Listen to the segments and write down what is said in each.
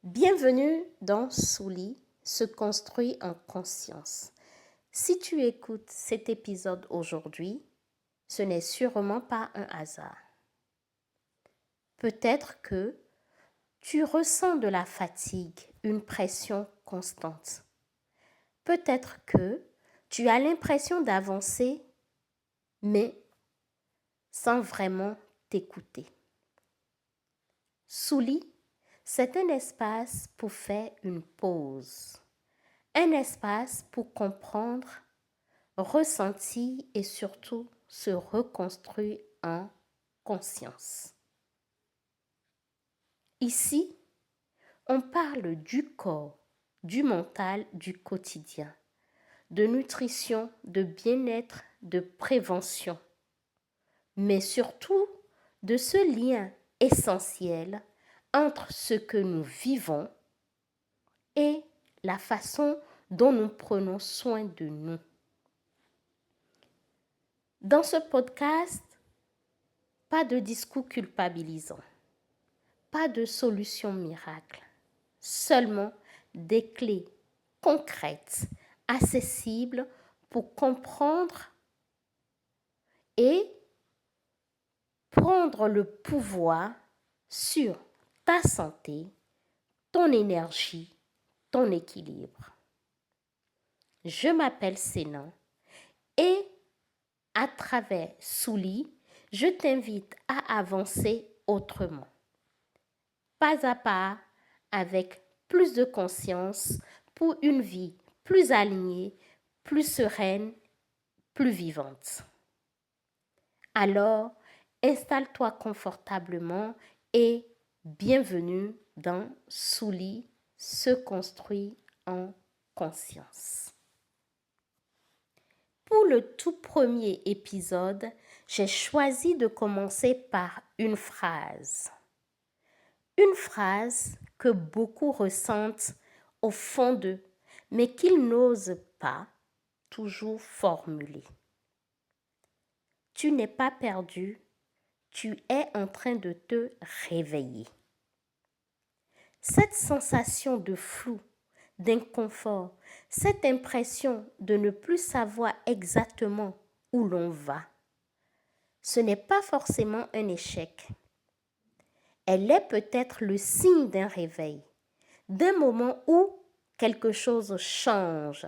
Bienvenue dans Souli se construit en conscience. Si tu écoutes cet épisode aujourd'hui, ce n'est sûrement pas un hasard. Peut-être que tu ressens de la fatigue, une pression constante. Peut-être que tu as l'impression d'avancer, mais sans vraiment t'écouter. Souli, c'est un espace pour faire une pause. Un espace pour comprendre, ressentir et surtout se reconstruire en conscience. Ici, on parle du corps, du mental, du quotidien, de nutrition, de bien-être, de prévention, mais surtout de ce lien essentiel entre ce que nous vivons et la façon dont nous prenons soin de nous. Dans ce podcast, pas de discours culpabilisant, pas de solution miracle, seulement des clés concrètes, accessibles pour comprendre et prendre le pouvoir sur ta santé, ton énergie, ton équilibre. Je m'appelle Sénan et à travers Souli, je t'invite à avancer autrement, pas à pas, avec plus de conscience pour une vie plus alignée, plus sereine, plus vivante. Alors, installe-toi confortablement et bienvenue dans Souli se construit en conscience. Pour le tout premier épisode, j'ai choisi de commencer par une phrase. Une phrase que beaucoup ressentent au fond d'eux, mais qu'ils n'osent pas toujours formuler. Tu n'es pas perdu, tu es en train de te réveiller. Cette sensation de flou, d'inconfort, cette impression de ne plus savoir exactement où l'on va, ce n'est pas forcément un échec. Elle est peut-être le signe d'un réveil, d'un moment où quelque chose change,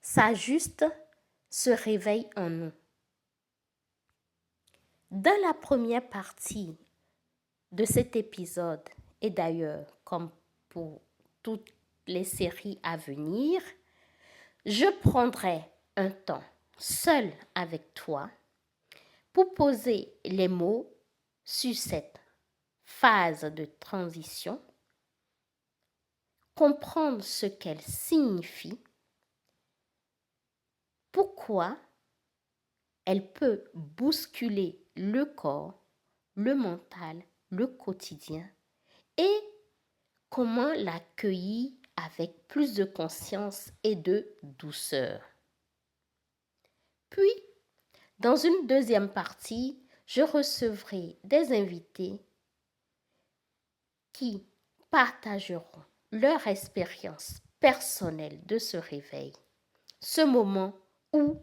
s'ajuste, se réveille en nous. Dans la première partie de cet épisode, et d'ailleurs comme pour toutes les séries à venir, je prendrai un temps seul avec toi pour poser les mots sur cette phase de transition, comprendre ce qu'elle signifie, pourquoi elle peut bousculer le corps, le mental, le quotidien et comment l'accueillir avec plus de conscience et de douceur. Puis, dans une deuxième partie, je recevrai des invités qui partageront leur expérience personnelle de ce réveil, ce moment où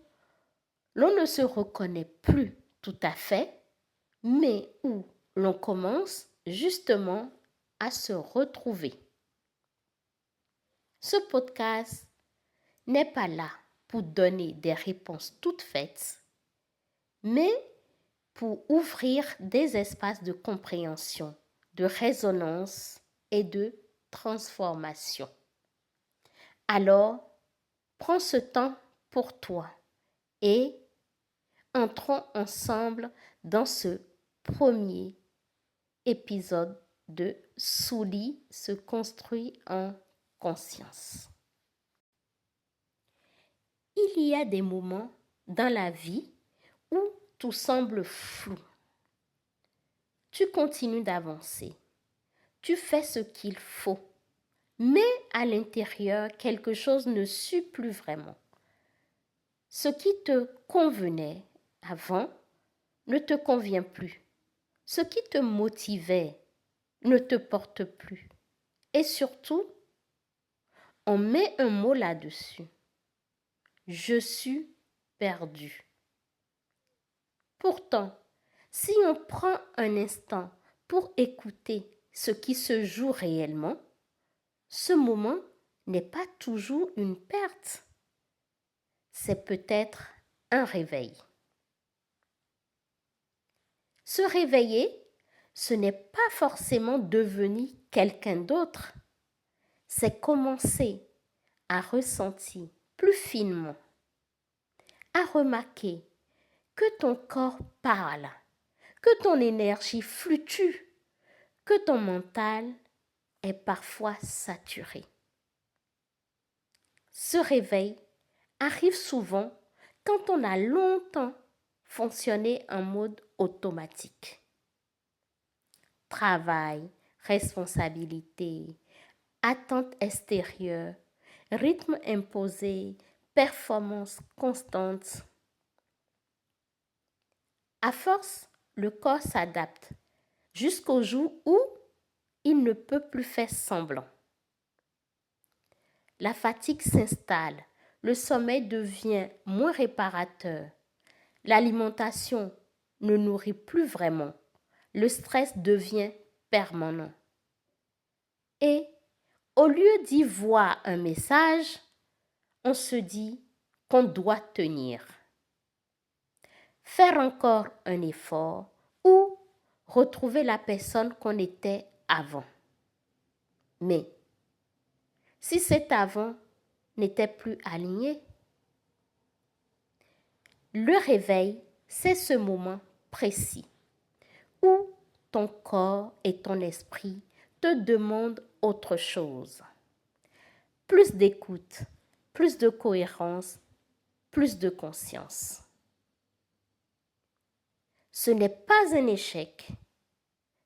l'on ne se reconnaît plus tout à fait, mais où l'on commence justement à se retrouver. Ce podcast n'est pas là pour donner des réponses toutes faites, mais pour ouvrir des espaces de compréhension, de résonance et de transformation. Alors, prends ce temps pour toi et entrons ensemble dans ce premier épisode de Souli se construit en conscience. Il y a des moments dans la vie où tout semble flou. Tu continues d'avancer. Tu fais ce qu'il faut. Mais à l'intérieur, quelque chose ne suit plus vraiment. Ce qui te convenait avant ne te convient plus. Ce qui te motivait ne te porte plus. Et surtout, on met un mot là-dessus. Je suis perdu. Pourtant, si on prend un instant pour écouter ce qui se joue réellement, ce moment n'est pas toujours une perte. C'est peut-être un réveil. Se réveiller, ce n'est pas forcément devenir quelqu'un d'autre. C'est commencer à ressentir plus finement, à remarquer que ton corps parle, que ton énergie fluctue, que ton mental est parfois saturé. Ce réveil arrive souvent quand on a longtemps fonctionné en mode automatique. Travail, responsabilité, attente extérieure, rythme imposé, performance constante. À force, le corps s'adapte jusqu'au jour où il ne peut plus faire semblant. La fatigue s'installe, le sommeil devient moins réparateur, l'alimentation ne nourrit plus vraiment, le stress devient permanent. Et au lieu d'y voir un message, on se dit qu'on doit tenir, faire encore un effort ou retrouver la personne qu'on était avant. Mais si cet avant n'était plus aligné, le réveil, c'est ce moment précis où ton corps et ton esprit te demandent autre chose. Plus d'écoute, plus de cohérence, plus de conscience. Ce n'est pas un échec,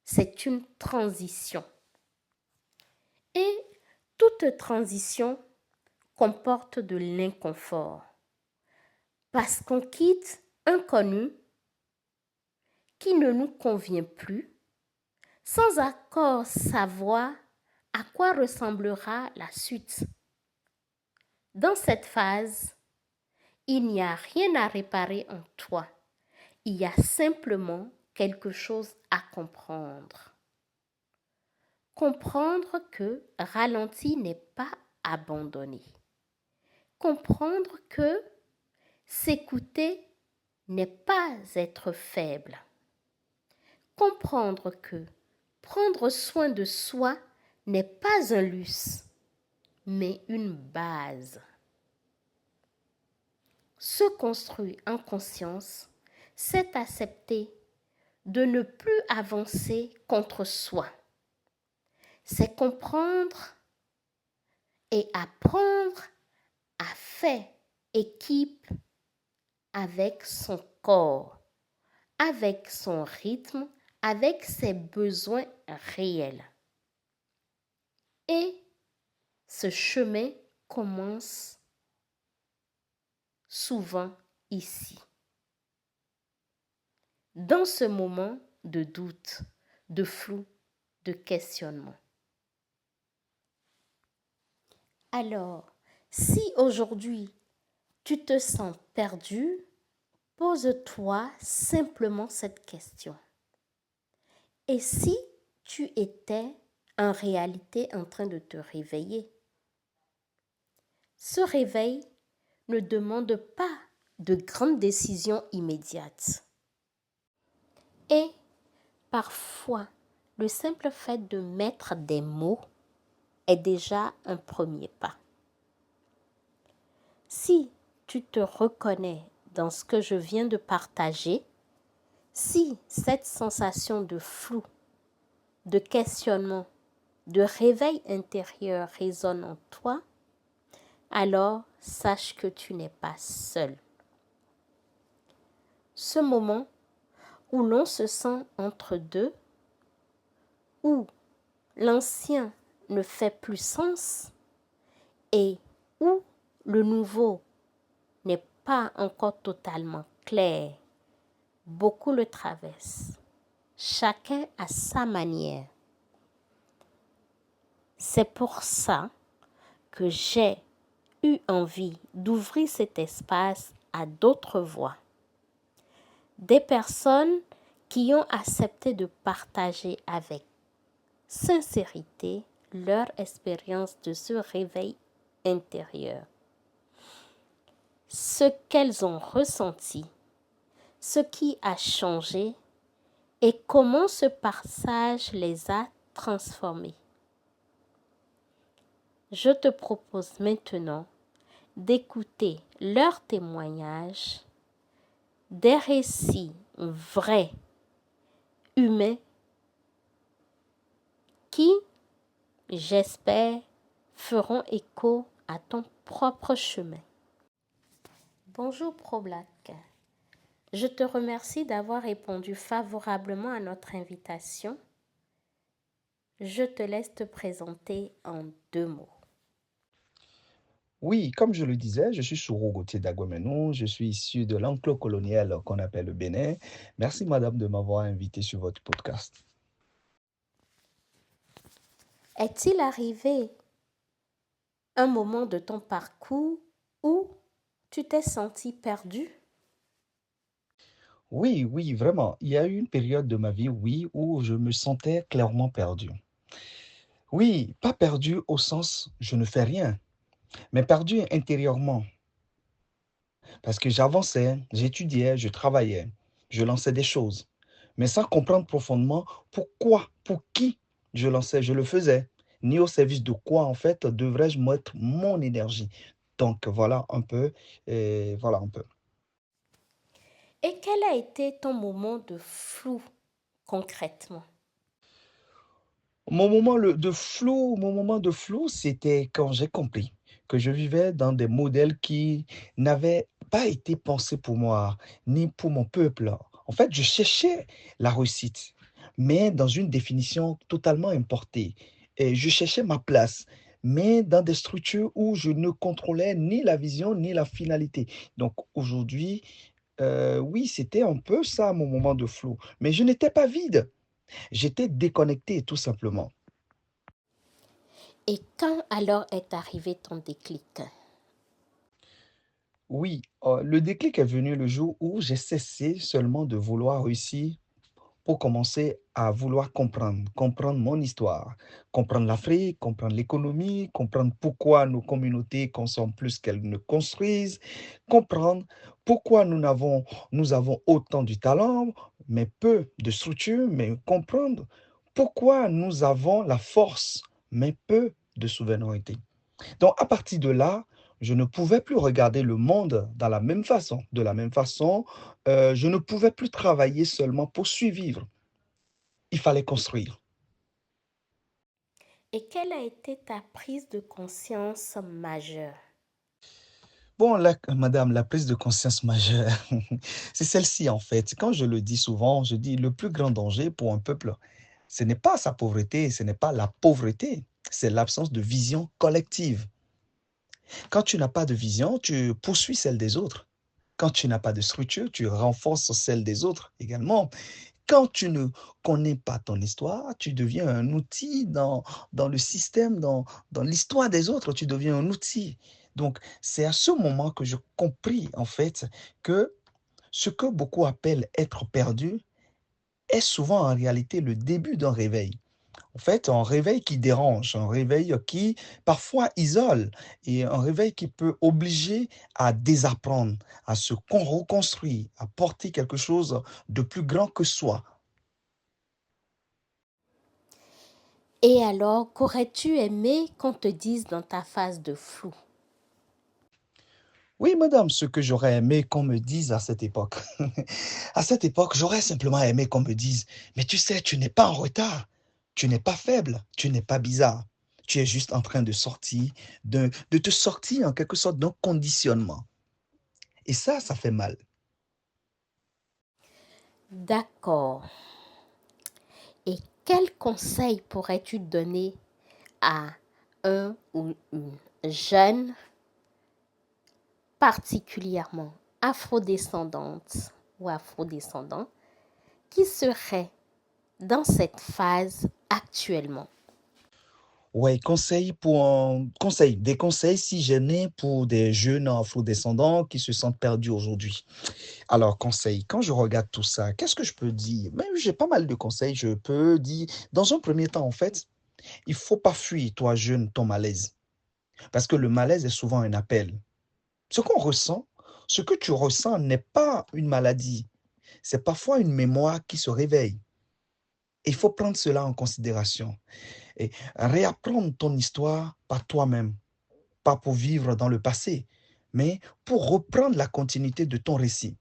c'est une transition. Et toute transition comporte de l'inconfort parce qu'on quitte un connu qui ne nous convient plus sans encore savoir à quoi ressemblera la suite. Dans cette phase, il n'y a rien à réparer en toi. Il y a simplement quelque chose à comprendre. Comprendre que ralenti n'est pas abandonner. Comprendre que s'écouter n'est pas être faible. Comprendre que prendre soin de soi n'est pas un luxe, mais une base. Se construire en conscience, c'est accepter de ne plus avancer contre soi. C'est comprendre et apprendre à faire équipe avec son corps, avec son rythme, avec ses besoins réels. Et ce chemin commence souvent ici. Dans ce moment de doute, de flou, de questionnement. Alors, si aujourd'hui tu te sens perdu, pose-toi simplement cette question. Et si tu étais en réalité en train de te réveiller? Ce réveil ne demande pas de grandes décisions immédiates. Et parfois, le simple fait de mettre des mots est déjà un premier pas. Si tu te reconnais dans ce que je viens de partager, si cette sensation de flou, de questionnement, de réveil intérieur résonne en toi, alors sache que tu n'es pas seul. Ce moment où l'on se sent entre deux, où l'ancien ne fait plus sens et où le nouveau n'est pas encore totalement clair, beaucoup le traversent, chacun à sa manière. C'est pour ça que j'ai eu envie d'ouvrir cet espace à d'autres voix. Des personnes qui ont accepté de partager avec sincérité leur expérience de ce réveil intérieur, ce qu'elles ont ressenti, ce qui a changé et comment ce passage les a transformés. Je te propose maintenant d'écouter leurs témoignages, des récits vrais, humains, qui, j'espère, feront écho à ton propre chemin. Bonjour ProBlack. Je te remercie d'avoir répondu favorablement à notre invitation. Je te laisse te présenter en 2 mots. Oui, comme je le disais, je suis Souro Gauthier d'Aguamenou, je suis issu de l'enclos colonial qu'on appelle le Bénin. Merci, madame, de m'avoir invité sur votre podcast. Est-il arrivé un moment de ton parcours où tu t'es senti perdu? Oui, oui, vraiment. Il y a eu une période de ma vie, oui, où je me sentais clairement perdu. Oui, pas perdu au sens je ne fais rien, mais perdu intérieurement. Parce que j'avançais, j'étudiais, je travaillais, je lançais des choses, mais sans comprendre profondément pourquoi, pour qui je lançais, je le faisais, ni au service de quoi, en fait, devrais-je mettre mon énergie. Donc, voilà un peu, et voilà un peu. Et quel a été ton moment de flou concrètement? Mon moment de flou, c'était quand j'ai compris que je vivais dans des modèles qui n'avaient pas été pensés pour moi, ni pour mon peuple. En fait, je cherchais la réussite, mais dans une définition totalement importée. Et je cherchais ma place, mais dans des structures où je ne contrôlais ni la vision ni la finalité. Donc aujourd'hui, oui, c'était un peu ça mon moment de flou. Mais je n'étais pas vide, j'étais déconnecté tout simplement. Et quand alors est arrivé ton déclic? Oui, le déclic est venu le jour où j'ai cessé seulement de vouloir réussir pour commencer à vouloir comprendre mon histoire, comprendre l'Afrique, comprendre l'économie, comprendre pourquoi nos communautés consomment plus qu'elles ne construisent, comprendre pourquoi nous avons autant de talent, mais peu de structure, mais comprendre pourquoi nous avons la force, mais peu de souveraineté. Donc, à partir de là, je ne pouvais plus regarder le monde dans la même façon. De la même façon, je ne pouvais plus travailler seulement pour survivre. Il fallait construire. Et quelle a été ta prise de conscience majeure? Bon, là, madame, la prise de conscience majeure, c'est celle-ci en fait. Quand je le dis souvent, je dis le plus grand danger pour un peuple, ce n'est pas sa pauvreté, ce n'est pas la pauvreté, c'est l'absence de vision collective. Quand tu n'as pas de vision, tu poursuis celle des autres. Quand tu n'as pas de structure, tu renforces celle des autres également. Quand tu ne connais pas ton histoire, tu deviens un outil dans le système, dans l'histoire des autres, tu deviens un outil. Donc, c'est à ce moment que je compris, en fait, que ce que beaucoup appellent être perdu est souvent en réalité le début d'un réveil. En fait, un réveil qui dérange, un réveil qui parfois isole et un réveil qui peut obliger à désapprendre, à se reconstruire, à porter quelque chose de plus grand que soi. Et alors, qu'aurais-tu aimé qu'on te dise dans ta phase de flou? Oui, madame, ce que j'aurais aimé qu'on me dise à cette époque. À cette époque, j'aurais simplement aimé qu'on me dise, mais tu sais, tu n'es pas en retard, tu n'es pas faible, tu n'es pas bizarre. Tu es juste en train de sortir, de te sortir en quelque sorte d'un conditionnement. Et ça fait mal. D'accord. Et quel conseil pourrais-tu donner à un ou une jeune, particulièrement afrodescendante ou afrodescendant, qui serait dans cette phase actuellement? Ouais, des conseils si gênés pour des jeunes afro-descendants qui se sentent perdus aujourd'hui. Alors, conseil, quand je regarde tout ça, qu'est-ce que je peux dire? Mais j'ai pas mal de conseils. Je peux dire, dans un premier temps, en fait, il faut pas fuir, toi jeune, ton malaise. Parce que le malaise est souvent un appel. Ce qu'on ressent, ce que tu ressens n'est pas une maladie. C'est parfois une mémoire qui se réveille. Il faut prendre cela en considération et réapprendre ton histoire par toi-même, pas pour vivre dans le passé, mais pour reprendre la continuité de ton récit.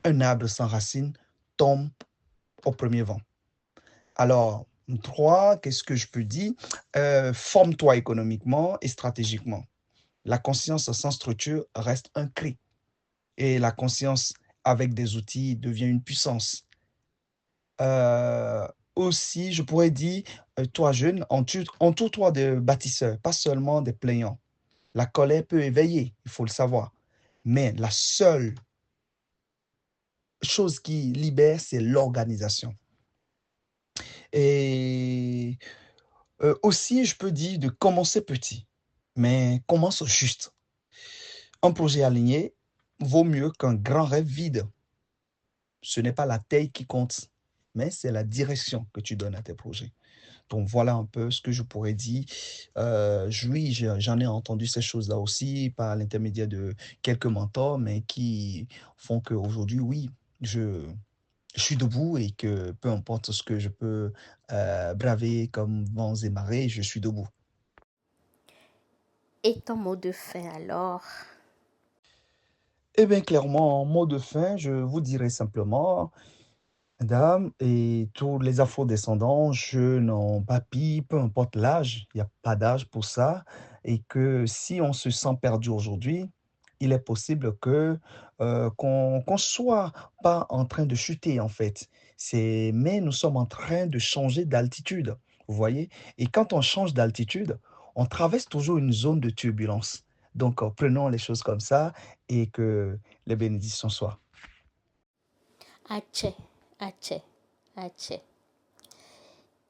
Un arbre sans racines tombe au premier vent. Alors, 3, qu'est-ce que je peux dire? Forme-toi économiquement et stratégiquement. La conscience sans structure reste un cri et la conscience avec des outils devient une puissance. Heu, Aussi, je pourrais dire, toi jeune, entoure-toi de bâtisseurs, pas seulement des plaignants. La colère peut éveiller, il faut le savoir, mais la seule chose qui libère, c'est l'organisation. Et aussi, je peux dire de commencer petit, mais commence juste. Un projet aligné vaut mieux qu'un grand rêve vide. Ce n'est pas la taille qui compte, mais c'est la direction que tu donnes à tes projets. Donc voilà un peu ce que je pourrais dire. Oui, j'en ai entendu ces choses-là aussi par l'intermédiaire de quelques mentors, mais qui font qu'aujourd'hui, oui, je je suis debout et que peu importe ce que je peux, braver comme vents et marées, je suis debout. Et ton mot de fin alors? Eh bien, clairement, en mot de fin, je vous dirais simplement, mesdames et tous les afro-descendants, jeunes en papy, peu importe l'âge, il y a pas d'âge pour ça et que si on se sent perdu aujourd'hui, il est possible que, qu'on soit pas en train de chuter, en fait. Mais nous sommes en train de changer d'altitude, vous voyez? Et quand on change d'altitude, on traverse toujours une zone de turbulence. Donc, prenons les choses comme ça et que les bénédictions soient. Atché, atché, atché.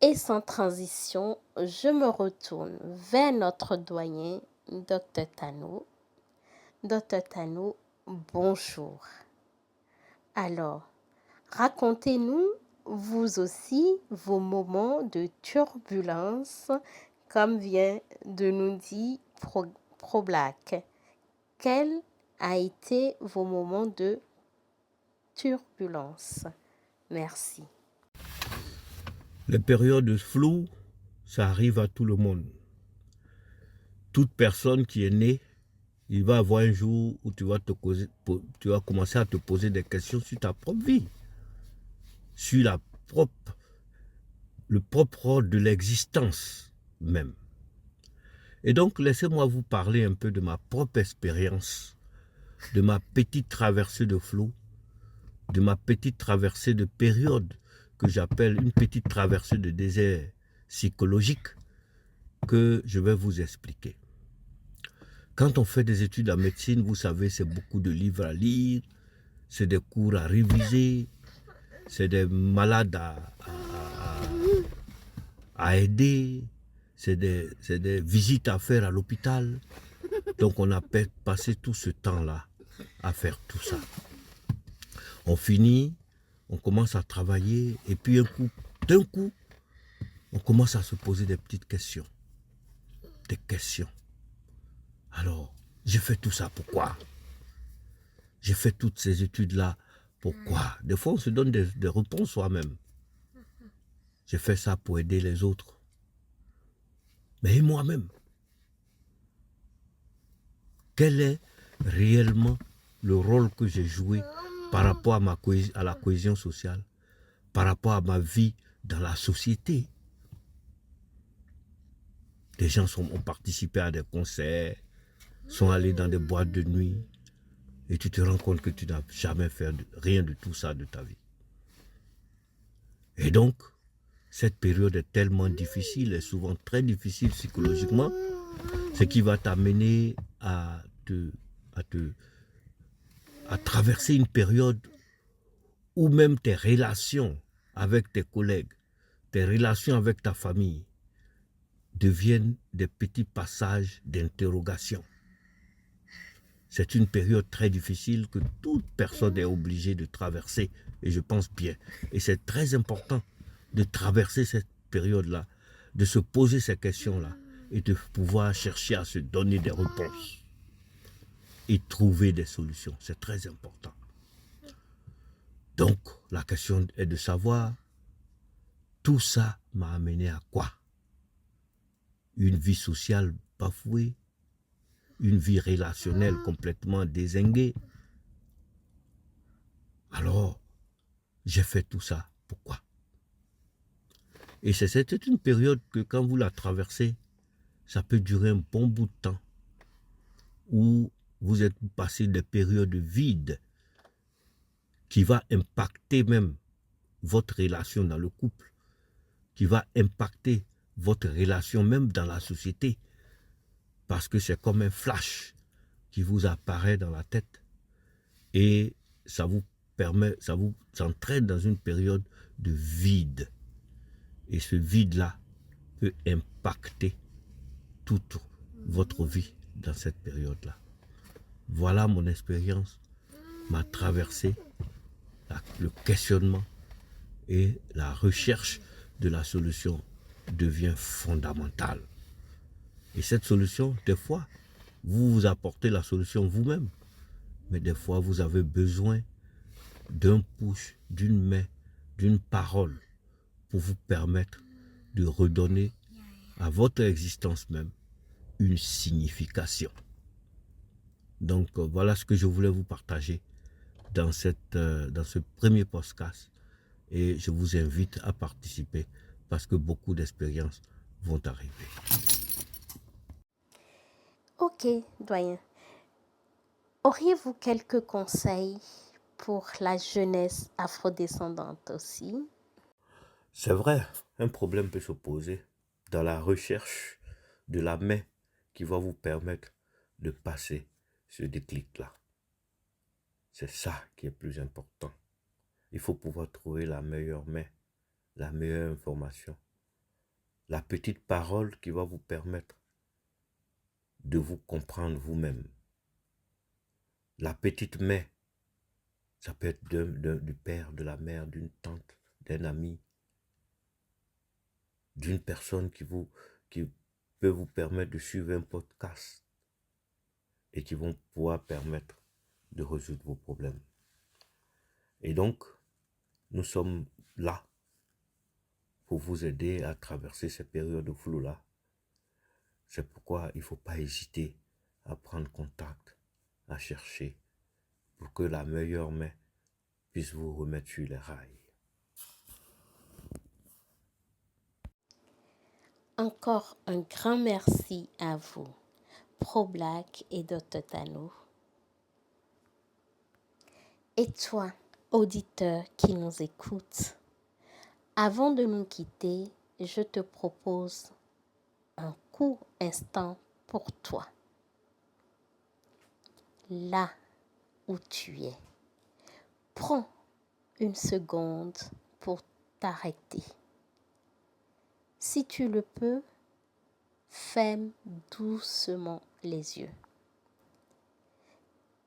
Et sans transition, je me retourne vers notre doyen, Dr Tano. Dr Tano, bonjour. Alors, racontez-nous, vous aussi, vos moments de turbulence, comme vient de nous dire ProBlack. Quels a été vos moments de turbulence? Merci. Les périodes floues, ça arrive à tout le monde. Toute personne qui est née, il va avoir un jour où tu vas commencer à te poser des questions sur ta propre vie, sur le propre rôle de l'existence même. Et donc, laissez-moi vous parler un peu de ma propre expérience, de ma petite traversée de flot, de ma petite traversée de période que j'appelle une petite traversée de désert psychologique que je vais vous expliquer. Quand on fait des études en médecine, vous savez, c'est beaucoup de livres à lire, c'est des cours à réviser, c'est des malades à aider, c'est des visites à faire à l'hôpital. Donc on a passé tout ce temps-là à faire tout ça. On finit, on commence à travailler, et puis d'un coup, on commence à se poser des petites questions. Des questions. Alors, j'ai fait tout ça, pourquoi? J'ai fait toutes ces études-là, pourquoi? Des fois, on se donne des réponses soi-même. J'ai fait ça pour aider les autres. Mais moi-même, quel est réellement le rôle que j'ai joué par rapport à la cohésion sociale, par rapport à ma vie dans la société? Des gens ont participé à des concerts, sont allés dans des boîtes de nuit, et tu te rends compte que tu n'as jamais fait rien de tout ça de ta vie. Et donc, cette période est tellement difficile, et souvent très difficile psychologiquement, ce qui va t'amener à traverser une période où même tes relations avec tes collègues, tes relations avec ta famille deviennent des petits passages d'interrogation. C'est une période très difficile que toute personne est obligée de traverser, et je pense bien. Et c'est très important de traverser cette période-là, de se poser ces questions-là, et de pouvoir chercher à se donner des réponses et trouver des solutions. C'est très important. Donc, la question est de savoir, tout ça m'a amené à quoi? Une vie sociale bafouée, une vie relationnelle complètement dézinguée. Alors, j'ai fait tout ça. Pourquoi? Et c'était une période que quand vous la traversez, ça peut durer un bon bout de temps, où vous êtes passé des périodes vides qui va impacter même votre relation dans le couple, qui va impacter votre relation même dans la société, parce que c'est comme un flash qui vous apparaît dans la tête et ça vous permet, ça vous entraîne dans une période de vide. Et ce vide-là peut impacter toute votre vie dans cette période-là. Voilà mon expérience, ma traversée, le questionnement et la recherche de la solution devient fondamentale. Et cette solution, des fois, vous vous apportez la solution vous-même, mais des fois, vous avez besoin d'un push, d'une main, d'une parole pour vous permettre de redonner à votre existence même une signification. Donc voilà ce que je voulais vous partager dans ce premier podcast, et je vous invite à participer parce que beaucoup d'expériences vont arriver. Ok, doyen. Auriez-vous quelques conseils pour la jeunesse afrodescendante aussi? C'est vrai, un problème peut se poser dans la recherche de la main qui va vous permettre de passer ce déclic-là. C'est ça qui est plus important. Il faut pouvoir trouver la meilleure main, la meilleure information, la petite parole qui va vous permettre de vous comprendre vous-même. La petite main, ça peut être du père, de la mère, d'une tante, d'un ami, d'une personne qui peut vous permettre de suivre un podcast et qui vont pouvoir permettre de résoudre vos problèmes. Et donc, nous sommes là pour vous aider à traverser ces périodes de flou-là. C'est pourquoi il ne faut pas hésiter à prendre contact, à chercher, pour que la meilleure main puisse vous remettre sur les rails. Encore un grand merci à vous, ProBlack et Dr. Tano. Et toi, auditeur qui nous écoute, avant de nous quitter, je te propose un court instant pour toi. Là où tu es, prends une seconde pour t'arrêter. Si tu le peux, ferme doucement les yeux.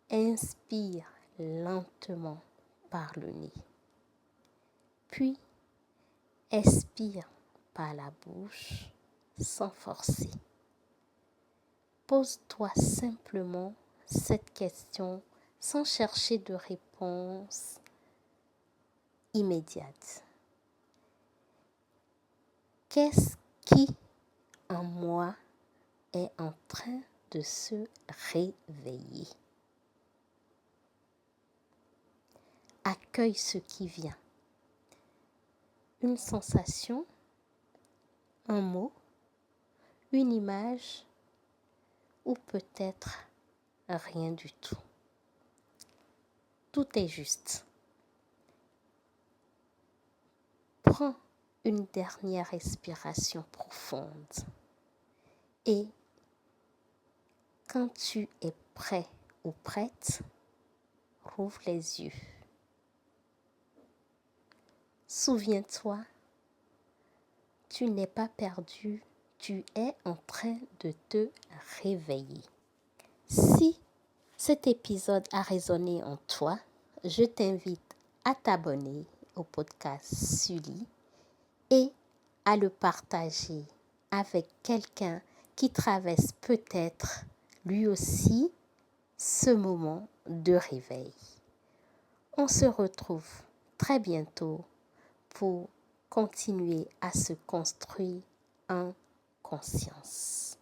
Inspire lentement par le nez. Puis, expire par la bouche sans forcer. Pose-toi simplement cette question sans chercher de réponse immédiate. Qu'est-ce qui en moi est en train de se réveiller? Accueille ce qui vient. Une sensation, un mot, une image ou peut-être rien du tout. Tout est juste. Prends une dernière respiration profonde et quand tu es prêt ou prête, rouvre les yeux. Souviens-toi, tu n'es pas perdu, tu es en train de te réveiller. Si cet épisode a résonné en toi, je t'invite à t'abonner au podcast Sully et à le partager avec quelqu'un qui traverse peut-être lui aussi ce moment de réveil. On se retrouve très bientôt pour continuer à se construire en conscience.